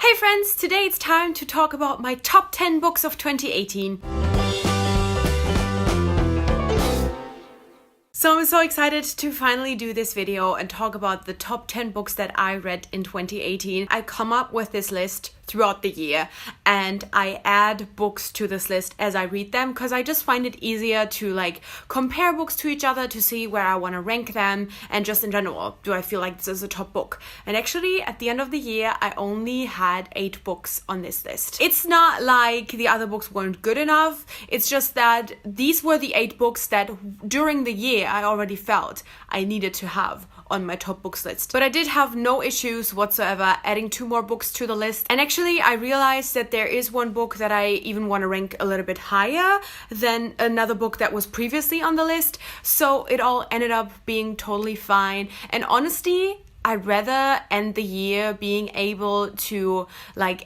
Hey friends, today it's time to talk about my top 10 books of 2018. So I'm so excited to finally do this video and talk about the top 10 books that I read in 2018. I come up with this list throughout the year and I add books to this list as I read them because I just find it easier to compare books to each other to see where I want to rank them, and just in general, do I feel like this is a top book? And actually at the end of the year I only had 8 books on this list. It's not like the other books weren't good enough, it's just that these were the 8 books that during the year I already felt I needed to have on my top books list. But I did have no issues whatsoever adding 2 more books to the list. And actually I realized that there is one book that I even want to rank a little bit higher than another book that was previously on the list. So it all ended up being totally fine. And honestly, I'd rather end the year being able to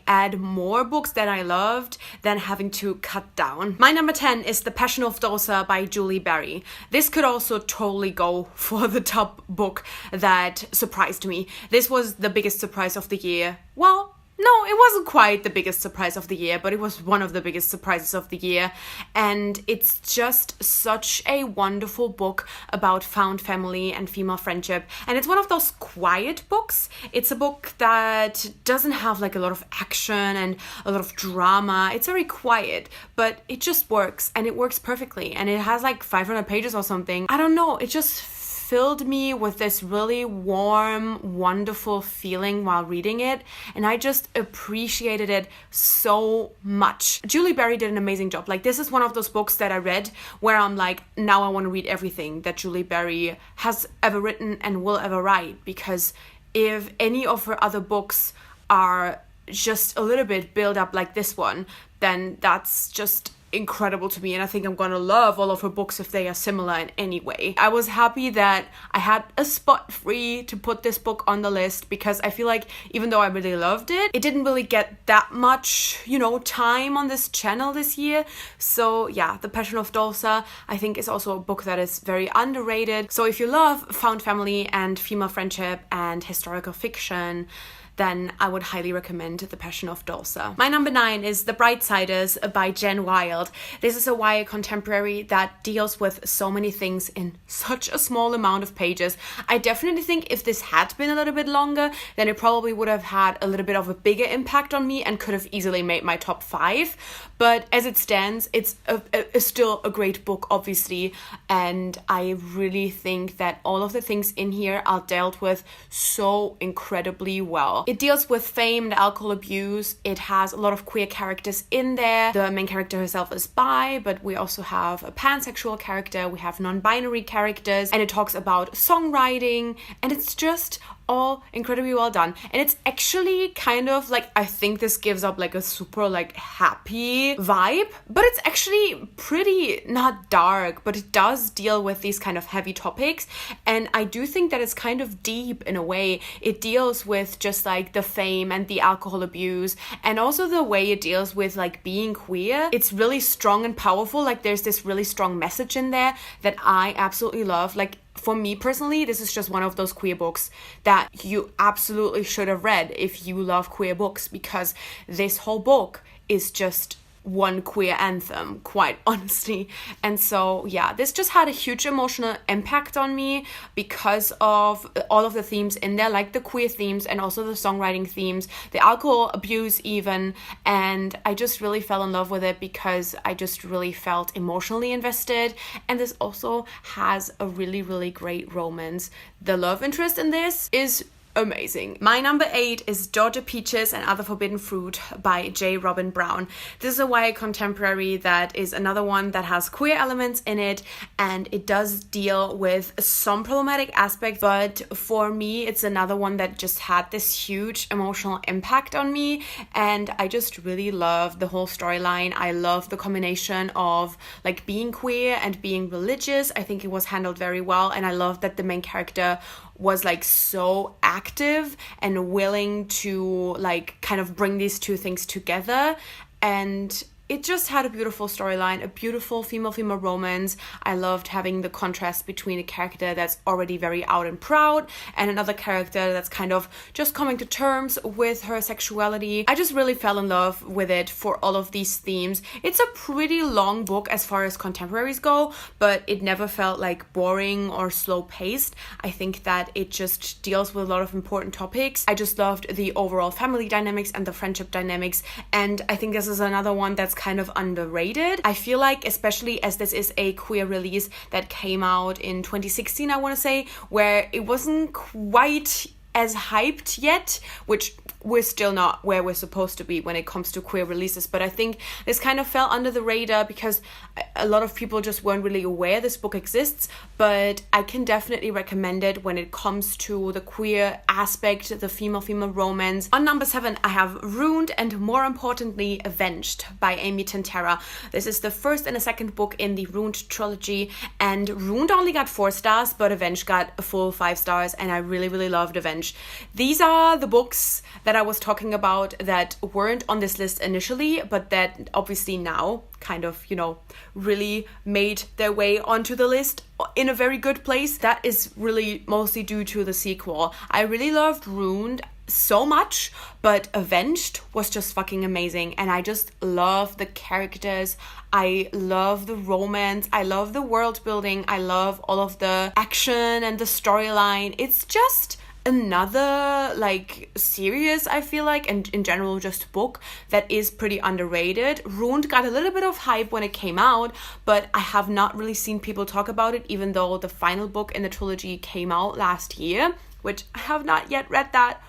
add more books that I loved than having to cut down. My number 10 is The Passion of Dosa by Julie Berry. This could also totally go for the top book that surprised me. This was the biggest surprise of the year. Well, no, it wasn't quite the biggest surprise of the year, but it was one of the biggest surprises of the year. And it's just such a wonderful book about found family and female friendship. And it's one of those quiet books. It's a book that doesn't have a lot of action and a lot of drama. It's very quiet, but it just works, and it works perfectly. And it has 500 pages or something. I don't know, it just filled me with this really warm, wonderful feeling while reading it, and I just appreciated it so much. Julie Berry did an amazing job. This is one of those books that I read where I'm now I want to read everything that Julie Berry has ever written and will ever write, because if any of her other books are just a little bit built up like this one, then that's just incredible to me, and I think I'm gonna love all of her books if they are similar in any way. I was happy that I had a spot free to put this book on the list, because I feel like even though I really loved it, it didn't really get that much, time on this channel this year. So yeah, The Passion of Dosa I think is also a book that is very underrated. So if you love found family and female friendship and historical fiction, then I would highly recommend The Passion of Dosa. My number 9 is The Brightsiders by Jen Wilde. This is a YA contemporary that deals with so many things in such a small amount of pages. I definitely think if this had been a little bit longer, then it probably would have had a little bit of a bigger impact on me and could have easily made my top 5. But as it stands, it's still a great book, obviously, and I really think that all of the things in here are dealt with so incredibly well. It deals with fame and alcohol abuse. It has a lot of queer characters in there. The main character herself is bi, but we also have a pansexual character, we have non-binary characters, and it talks about songwriting, and it's just all incredibly well done. And it's actually kind of I think this gives up a super happy vibe, but it's actually pretty not dark, but it does deal with these kind of heavy topics, and I do think that it's kind of deep in a way. It deals with just the fame and the alcohol abuse, and also the way it deals with being queer. It's really strong and powerful. There's this really strong message in there that I absolutely love. For me personally, this is just one of those queer books that you absolutely should have read if you love queer books, because this whole book is just one queer anthem, quite honestly. And so yeah, this just had a huge emotional impact on me because of all of the themes in there, the queer themes and also the songwriting themes, the alcohol abuse even, and I just really fell in love with it because I just really felt emotionally invested. And this also has a really, really great romance. The love interest in this is amazing. My number 8 is Georgia Peaches and Other Forbidden Fruit by J. Robin Brown. This is a YA contemporary that is another one that has queer elements in it, and it does deal with some problematic aspects, but for me it's another one that just had this huge emotional impact on me, and I just really love the whole storyline. I love the combination of being queer and being religious. I think it was handled very well, and I love that the main character was so active and willing to kind of bring these two things together. And it just had a beautiful storyline, a beautiful female-female romance. I loved having the contrast between a character that's already very out and proud and another character that's kind of just coming to terms with her sexuality. I just really fell in love with it for all of these themes. It's a pretty long book as far as contemporaries go, but it never felt like boring or slow-paced. I think that it just deals with a lot of important topics. I just loved the overall family dynamics and the friendship dynamics, and I think this is another one that's kind of underrated. I feel like, especially as this is a queer release that came out in 2016, I want to say, where it wasn't quite as hyped yet, which we're still not where we're supposed to be when it comes to queer releases, but I think this kind of fell under the radar because a lot of people just weren't really aware this book exists. But I can definitely recommend it when it comes to the queer aspect, the female-female romance. On number 7, I have Ruined and, more importantly, Avenged by Amy Tantera. This is the first and the second book in the Ruined trilogy, and Ruined only got 4 stars, but Avenged got a full 5 stars, and I really, really loved Avenged. These are the books that I was talking about that weren't on this list initially, but that obviously now kind of, really made their way onto the list in a very good place. That is really mostly due to the sequel. I really loved Ruined so much, but Avenged was just fucking amazing, and I just love the characters. I love the romance. I love the world building. I love all of the action and the storyline. It's just another series, I feel like, and in general just book that is pretty underrated. Ruined got a little bit of hype when it came out, but I have not really seen people talk about it, even though the final book in the trilogy came out last year, which I have not yet read that.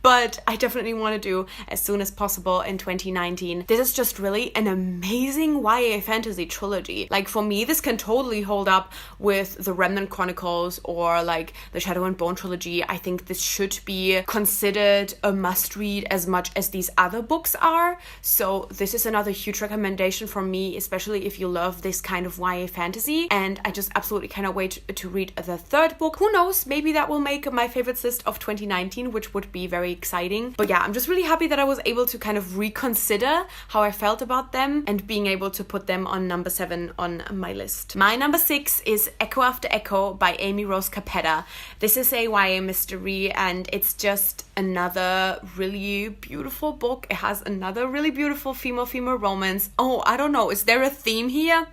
But I definitely want to do as soon as possible in 2019. This is just really an amazing YA fantasy trilogy. For me, this can totally hold up with the Remnant Chronicles or the Shadow and Bone trilogy. I think this should be considered a must-read as much as these other books are. So this is another huge recommendation from me, especially if you love this kind of YA fantasy. And I just absolutely cannot wait to read the third book. Who knows, maybe that will make my favorites list of 2019, which would be very exciting. But yeah, I'm just really happy that I was able to kind of reconsider how I felt about them and being able to put them on number 7 on my list. My number 6 is Echo After Echo by Amy Rose Capetta. This is a YA mystery, and it's just another really beautiful book. It has another really beautiful female-female romance. Oh, I don't know, is there a theme here?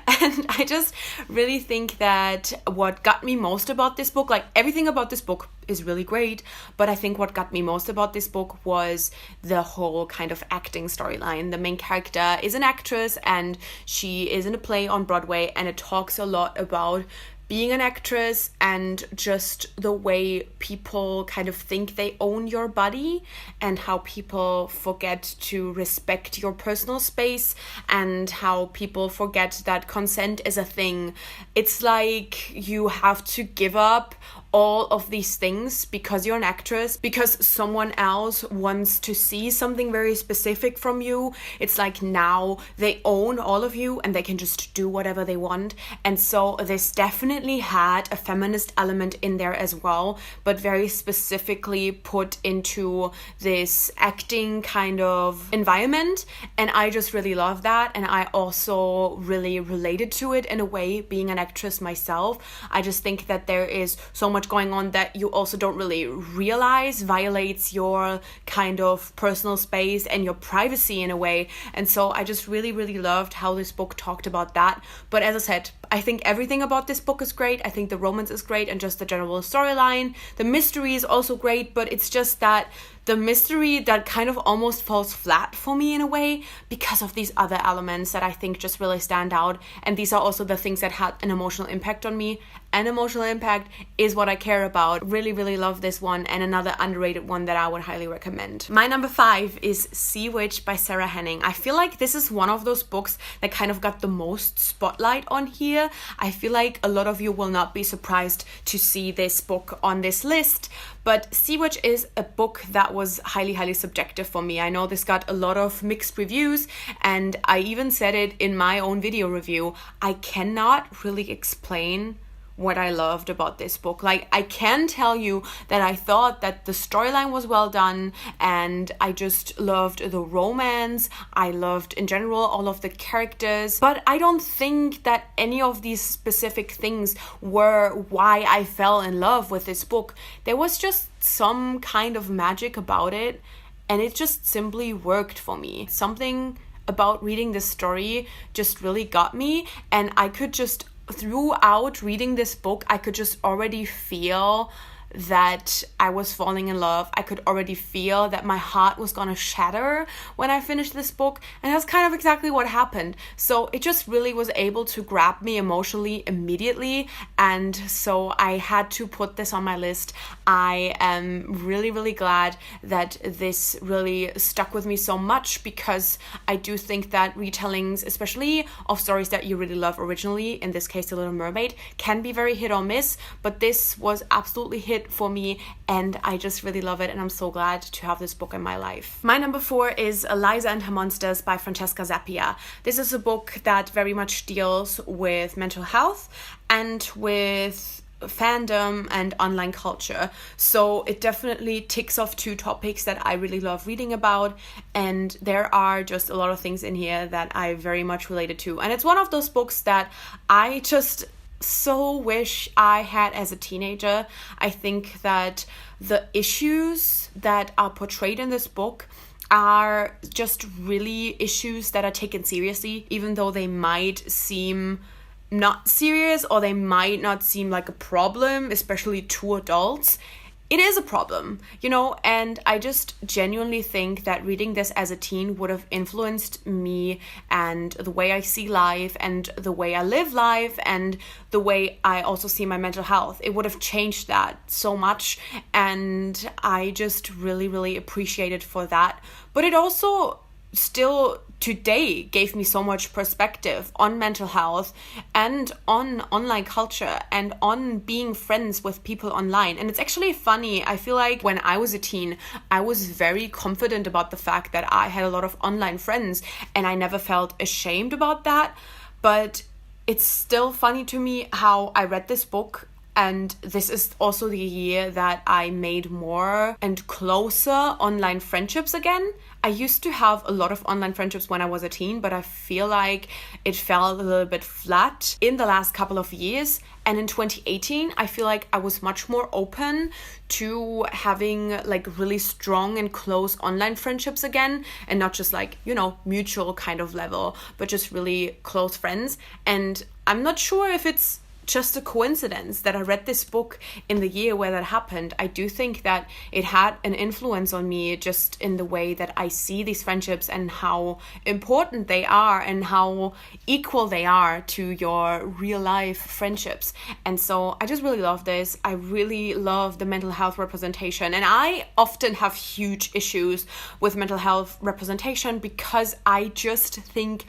And I just really think that what got me most about this book, everything about this book is really great, but I think what got me most about this book was the whole kind of acting storyline. The main character is an actress, and she is in a play on Broadway, and it talks a lot about being an actress and just the way people kind of think they own your body and how people forget to respect your personal space and how people forget that consent is a thing. It's like you have to give up all of these things because you're an actress, because someone else wants to see something very specific from you. It's like now they own all of you and they can just do whatever they want. And so this definitely had a feminist element in there as well, but very specifically put into this acting kind of environment. And I just really love that. And I also really related to it in a way, being an actress myself. I just think that there is so much going on that you also don't really realize violates your kind of personal space and your privacy in a way. And so I just really, really loved how this book talked about that. But as I said, I think everything about this book is great. I think the romance is great and just the general storyline. The mystery is also great, but it's just that the mystery that kind of almost falls flat for me in a way because of these other elements that I think just really stand out. And these are also the things that had an emotional impact on me. And emotional impact is what I care about. Really, really love this one, and another underrated one that I would highly recommend. My number 5 is Sea Witch by Sarah Henning. I feel like this is one of those books that kind of got the most spotlight on here. I feel like a lot of you will not be surprised to see this book on this list, but Sea Witch is a book that was highly, highly subjective for me. I know this got a lot of mixed reviews, and I even said it in my own video review. I cannot really explain what I loved about this book. Like, I can tell you that I thought that the storyline was well done, and I just loved the romance. I loved in general all of the characters, but I don't think that any of these specific things were why I fell in love with this book. There was just some kind of magic about it, and it just simply worked for me. Something about reading this story just really got me, and I could just, throughout reading this book, I could just already feel that I was falling in love. I could already feel that my heart was gonna shatter when I finished this book, and that's kind of exactly what happened. So it just really was able to grab me emotionally immediately, and so I had to put this on my list. I am really, really glad that this really stuck with me so much, because I do think that retellings, especially of stories that you really love originally, in this case The Little Mermaid, can be very hit or miss, but this was absolutely hit for me, and I just really love it, and I'm so glad to have this book in my life. My number 4 is Eliza and Her Monsters by Francesca Zappia. This is a book that very much deals with mental health and with fandom and online culture. So it definitely ticks off 2 topics that I really love reading about, and there are just a lot of things in here that I very much related to. And it's one of those books that I just so wish I had as a teenager. I think that the issues that are portrayed in this book are just really issues that are taken seriously, even though they might seem not serious, or they might not seem like a problem, especially to adults. It is a problem, you know, and I just genuinely think that reading this as a teen would have influenced me and the way I see life and the way I live life and the way I also see my mental health. It would have changed that so much, and I just really, really appreciate it for that. But it also still today gave me so much perspective on mental health and on online culture and on being friends with people online. And it's actually funny, I feel like when I was a teen, I was very confident about the fact that I had a lot of online friends, and I never felt ashamed about that. But it's still funny to me how I read this book, and this is also the year that I made more and closer online friendships again. I used to have a lot of online friendships when I was a teen, but I feel like it fell a little bit flat in the last couple of years. And in 2018, I feel like I was much more open to having like really strong and close online friendships again, and not just like, you know, mutual kind of level, but just really close friends. And I'm not sure if it's just a coincidence that I read this book in the year where that happened. I do think that it had an influence on me just in the way that I see these friendships and how important they are and how equal they are to your real life friendships. And so I just really love this. I really love the mental health representation, and I often have huge issues with mental health representation because I just think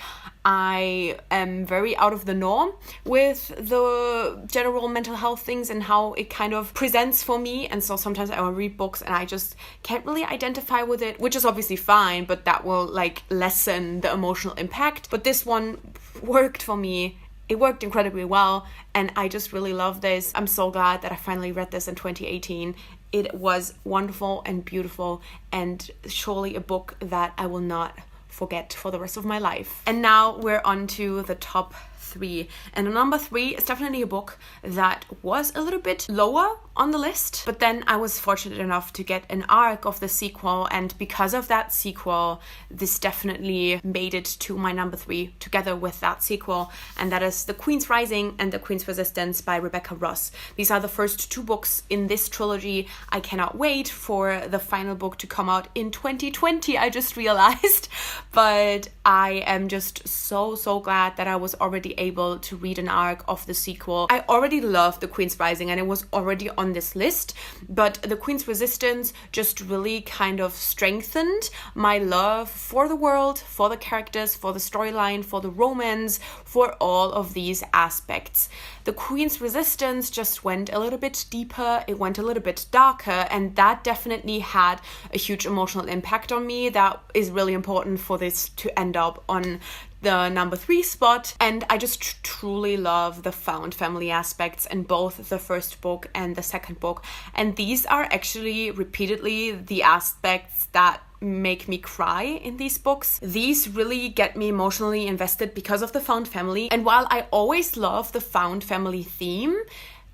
I am very out of the norm with the general mental health things and how it kind of presents for me. And so sometimes I will read books and I just can't really identify with it, which is obviously fine, but that will like lessen the emotional impact. But this one worked for me. It worked incredibly well, and I just really love this. I'm so glad that I finally read this in 2018. It was wonderful and beautiful, and surely a book that I will not forget for the rest of my life. And now we're on to the top 3. And number 3 is definitely a book that was a little bit lower on the list, but then I was fortunate enough to get an arc of the sequel, and because of that sequel, this definitely made it to my number 3 together with that sequel, and that is The Queen's Rising and The Queen's Resistance by Rebecca Ross. These are the first 2 books in this trilogy. I cannot wait for the final book to come out in 2020, I just realized, but I am just so glad that I was already able to read an arc of the sequel. I already loved The Queen's Rising and it was already on this list, but The Queen's Resistance just really kind of strengthened my love for the world, for the characters, for the storyline, for the romance, for all of these aspects. The Queen's Resistance just went a little bit deeper, it went a little bit darker, and that definitely had a huge emotional impact on me. That is really important for this to end up on the number 3 spot. And I just truly love the found family aspects in both the first book and the second book. And these are actually repeatedly the aspects that make me cry in these books. These really get me emotionally invested because of the found family. And while I always love the found family theme,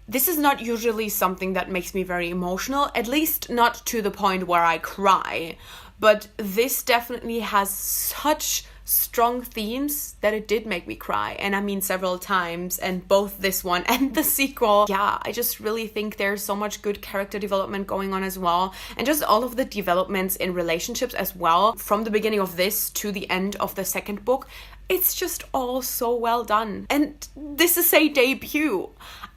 this is not usually something that makes me very emotional, at least not to the point where I cry. But this definitely has such strong themes that it did make me cry, and I mean several times, and both this one and the sequel. Yeah, I just really think there's so much good character development going on as well, and just all of the developments in relationships as well, from the beginning of this to the end of the second book. It's just all so well done, and this is a debut.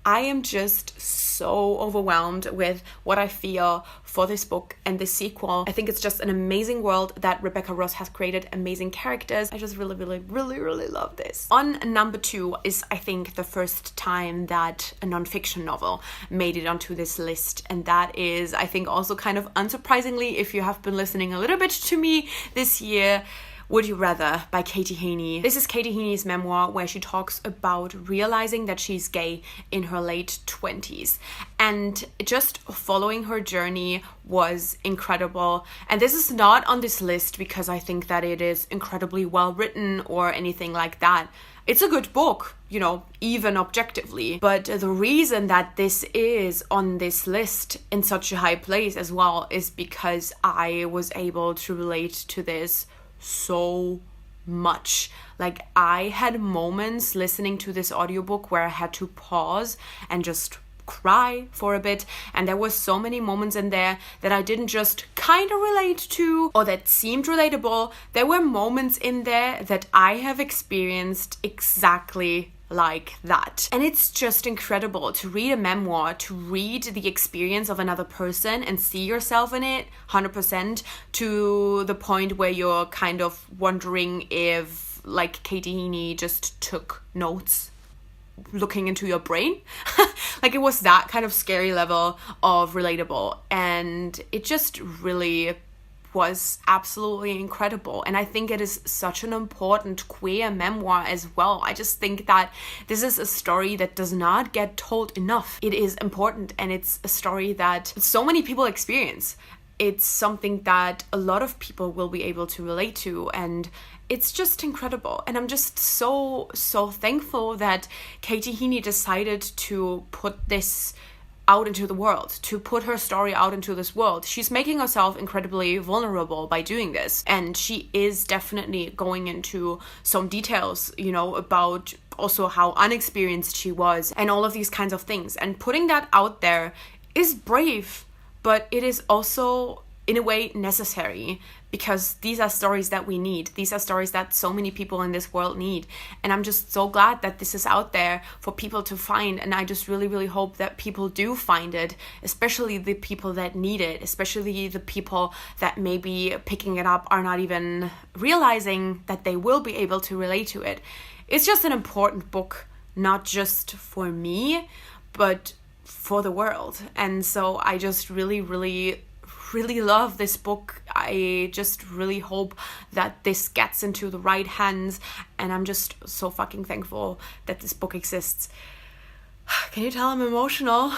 I am just so overwhelmed with what I feel for this book and this sequel. I think it's just an amazing world that Rebecca Ross has created, amazing characters. I just really love this. On number 2 is, I think, the first time that a non-fiction novel made it onto this list, and that is, I think, also kind of unsurprisingly, if you have been listening a little bit to me this year, Would You Rather by Katie Heaney. This is Katie Heaney's memoir where she talks about realizing that she's gay in her late 20s. And just following her journey was incredible. And this is not on this list because I think that it is incredibly well written or anything like that. It's a good book, you know, even objectively. But the reason that this is on this list in such a high place as well is because I was able to relate to this so much. Like, I had moments listening to this audiobook where I had to pause and just cry for a bit, and there were so many moments in there that I didn't just kind of relate to or that seemed relatable. There were moments in there that I have experienced exactly like that. And it's just incredible to read a memoir, to read the experience of another person and see yourself in it 100%, to the point where you're kind of wondering if, like, Katie Heaney just took notes looking into your brain. Like, it was that kind of scary level of relatable, and it just really was absolutely incredible. And I think it is such an important queer memoir as well. I just think that this is a story that does not get told enough. It is important, and it's a story that so many people experience. It's something that a lot of people will be able to relate to, and it's just incredible. And I'm just so thankful that Katie Heaney decided to put this out into the world, to put her story out into this world. She's making herself incredibly vulnerable by doing this, and she is definitely going into some details, you know, about also how unexperienced she was and all of these kinds of things. And putting that out there is brave, but it is also in a way necessary, because these are stories that we need. These are stories that so many people in this world need. And I'm just so glad that this is out there for people to find. And I just really hope that people do find it, especially the people that need it, especially the people that maybe picking it up are not even realizing that they will be able to relate to it. It's just an important book, not just for me, but for the world. And so I just really love this book. I just really hope that this gets into the right hands, and I'm just so fucking thankful that this book exists. Can you tell I'm emotional?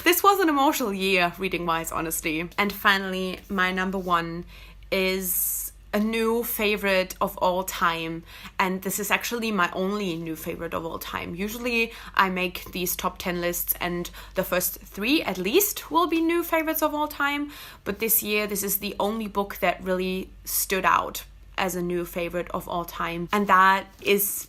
This was an emotional year reading wise, honestly. And finally, my number 1 is a new favorite of all time, and this is actually my only new favorite of all time. Usually I make these top 10 lists and the first 3 at least will be new favorites of all time, but this year this is the only book that really stood out as a new favorite of all time, and that is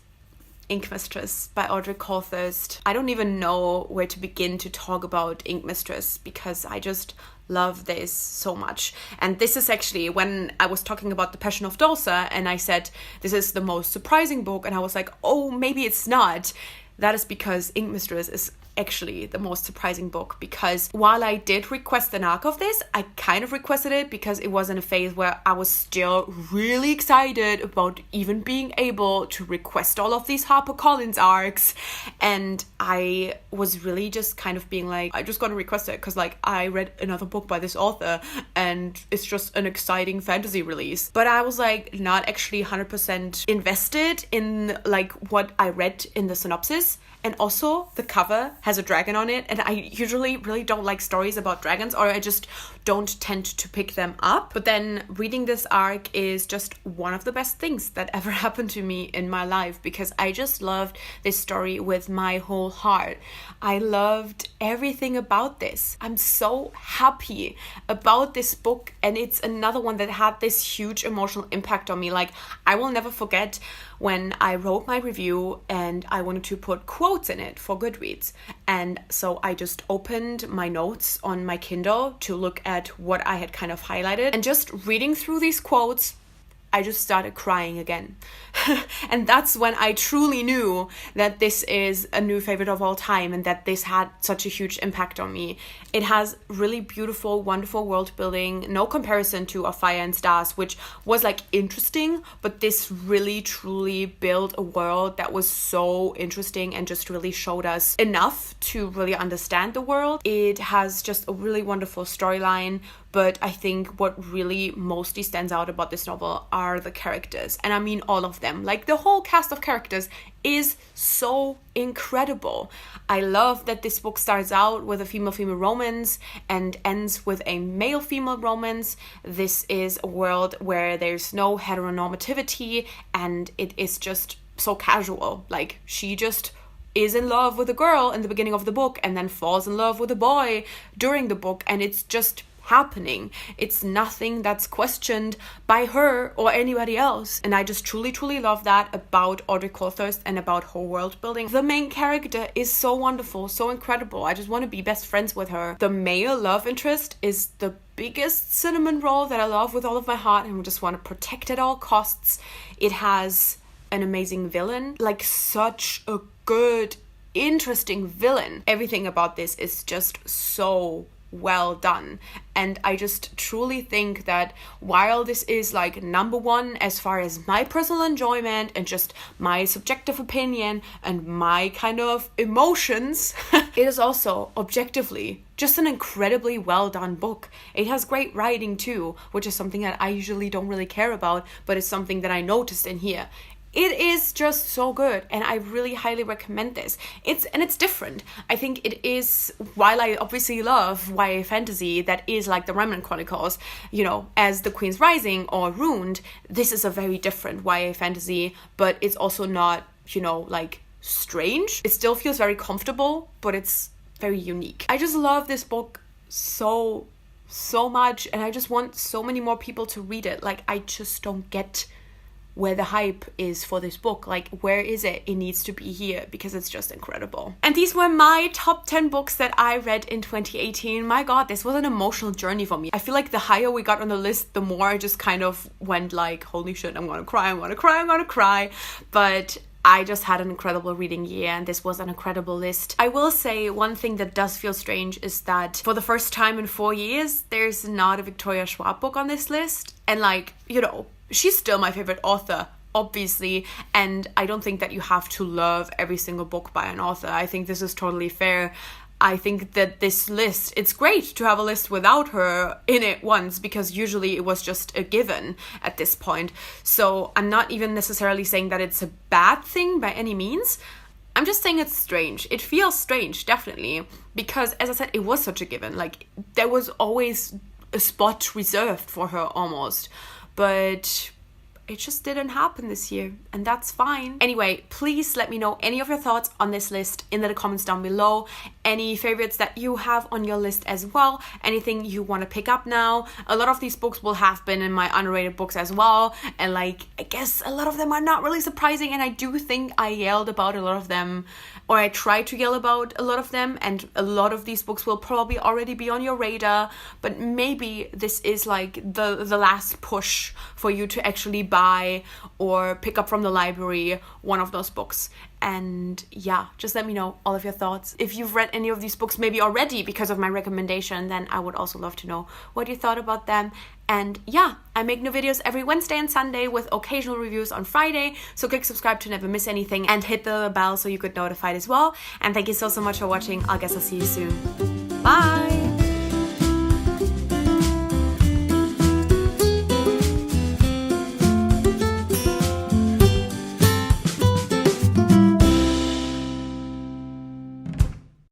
Ink Mistress by Audrey Colthurst. I don't even know where to begin to talk about Ink Mistress because I just love this so much. And this is actually when I was talking about The Passion of Dulce and I said this is the most surprising book, and I was like, oh, maybe it's not. That is because Ink Mistress is actually the most surprising book, because while I did request an arc of this, I kind of requested it because it was in a phase where I was still really excited about even being able to request all of these HarperCollins arcs, and I was really just kind of being like, I just gotta request it because like I read another book by this author and it's just an exciting fantasy release. But I was like not actually 100% invested in like what I read in the synopsis. And also the cover has a dragon on it, and I usually really don't like stories about dragons, or I just don't tend to pick them up. But then reading this arc is just one of the best things that ever happened to me in my life, because I just loved this story with my whole heart. I loved everything about this. I'm so happy about this book, and it's another one that had this huge emotional impact on me. Like, I will never forget when I wrote my review and I wanted to put quotes in it for Goodreads. And so I just opened my notes on my Kindle to look at what I had kind of highlighted. And just reading through these quotes, I just started crying again. And that's when I truly knew that this is a new favorite of all time and that this had such a huge impact on me. It has really beautiful, wonderful world building, no comparison to A Fire and Stars, which was like interesting, but this really truly built a world that was so interesting and just really showed us enough to really understand the world. It has just a really wonderful storyline, but I think what really mostly stands out about this novel are the characters. And I mean all of them. Like, the whole cast of characters is so incredible. I love that this book starts out with a female-female romance and ends with a male-female romance. This is a world where there's no heteronormativity, and it is just so casual. Like, she just is in love with a girl in the beginning of the book and then falls in love with a boy during the book, and it's just happening. It's nothing that's questioned by her or anybody else. And I just truly love that about Audrey Coulthurst and about her world building. The main character is so wonderful, so incredible. I just want to be best friends with her. The male love interest is the biggest cinnamon roll that I love with all of my heart, and I just want to protect at all costs. It has an amazing villain, like such a good, interesting villain. Everything about this is just so well done. And I just truly think that while this is like number one as far as my personal enjoyment and just my subjective opinion and my kind of emotions, it is also objectively just an incredibly well done book. It has great writing too, which is something that I usually don't really care about, but it's something that I noticed in here. It is just so good, and I really highly recommend this. It's different. I think it is, while I obviously love YA fantasy that is like the Remnant Chronicles, you know, as The Queen's Rising or Ruined, this is a very different YA fantasy, but it's also not, you know, like strange. It still feels very comfortable, but it's very unique. I just love this book so much, and I just want so many more people to read it. Like, I just don't get where the hype is for this book. Like, where is it? It needs to be here because it's just incredible. And these were my top 10 books that I read in 2018. My god, this was an emotional journey for me. I feel like the higher we got on the list, the more I just kind of went like, holy shit, I'm gonna cry. But I just had an incredible reading year, and this was an incredible list. I will say one thing that does feel strange is that for the first time in 4 years, there's not a Victoria Schwab book on this list. And like, you know, she's still my favorite author, obviously, and I don't think that you have to love every single book by an author. I think this is totally fair. I think that this list, it's great to have a list without her in it once, because usually it was just a given at this point. So I'm not even necessarily saying that it's a bad thing by any means. I'm just saying it's strange. It feels strange, definitely, because as I said, it was such a given. Like, there was always a spot reserved for her almost. But it just didn't happen this year, and that's fine. Anyway, please let me know any of your thoughts on this list in the comments down below. Any favorites that you have on your list as well. Anything you want to pick up now. A lot of these books will have been in my underrated books as well, and like, I guess a lot of them are not really surprising, and I do think I yelled about a lot of them, or I tried to yell about a lot of them, and a lot of these books will probably already be on your radar, but maybe this is like the last push for you to actually buy or pick up from the library one of those books. And yeah, just let me know all of your thoughts. If you've read any of these books maybe already because of my recommendation, then I would also love to know what you thought about them. And yeah, I make new videos every Wednesday and Sunday with occasional reviews on Friday. So click subscribe to never miss anything and hit the bell so you get notified as well. And thank you so much for watching. I guess I'll see you soon. Bye!